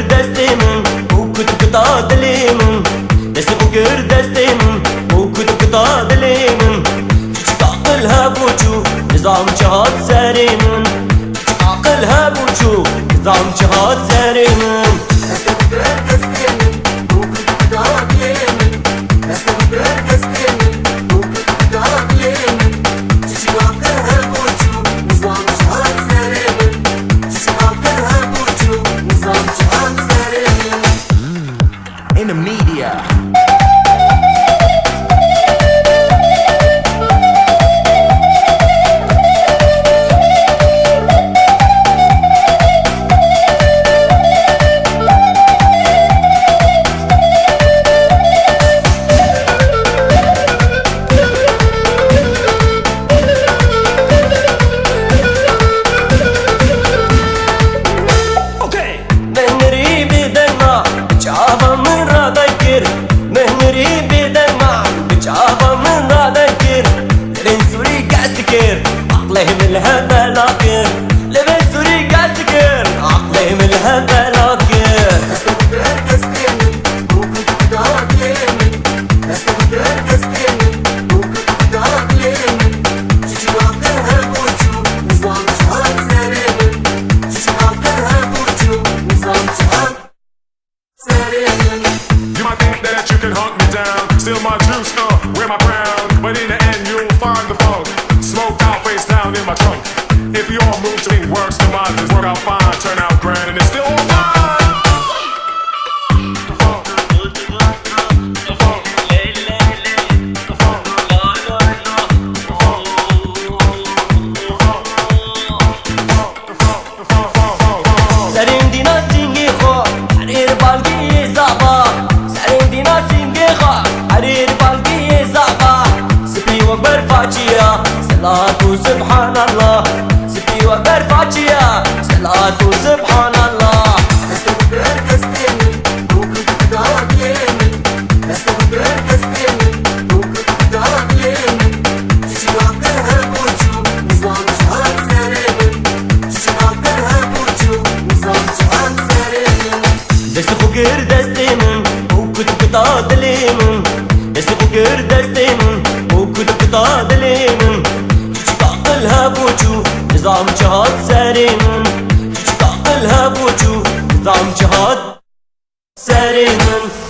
دستی من او کت کتا دلی من دستی خوگر دستی من او کت کتا دلی من چیچک عقلها بوچو نظام جهاد سری من چیچک عقلها بوچو نظام جهاد سری من دستی خوگر دستی من او کت کتا دلی من دستی خوگر دستی من او کت کتا دلی من چیچک عقلها بوچو نظام جهاد سری من چیچک عقلها بوچو نظام جهاد سری من. In the media. عقله ملها بلاكر لبن سوري قاعد تكر عقله ملها بلاكر دستی خوگر دستی من او کت کتا دلی من دستی خوگر دستی من او کت کتا دلی من چیچک عقلها بوچو نظام جهاد سری من چیچک عقلها بوچو نظام جهاد سری من. You might think that you can hunt me down, steal my juice, wear my crown, but in the end you'll find the funk smoked out face down in my trunk. If your move to me works, then mine just work out fine, turn out grand, and it's still all mine. The funk, the funk, the funk, سرين دينا سينجي خو حرير بالقي زعبا سرين دينا سينجي خو حرير بالقي زعبا سبي وكبر فاجيا صلاة سبحان الله سبي وكبر فاجيا صلاة سبحان الله. دستی خوگر دستی من او کت کتا دلی من دستی خوگر دستی من او کت کتا دلی من چیچک عقلها بوچو نظام جهاد سری من چیچک عقلها بوچو نظام جهاد سری من. دستی خوگر دستی من او کت کتا دلی من دستی خوگر دستی من او کت کتا دلی من چیچک عقلها بوچو نظام جهاد سری من چیچک عقلها بوچو نظام جهاد سری من.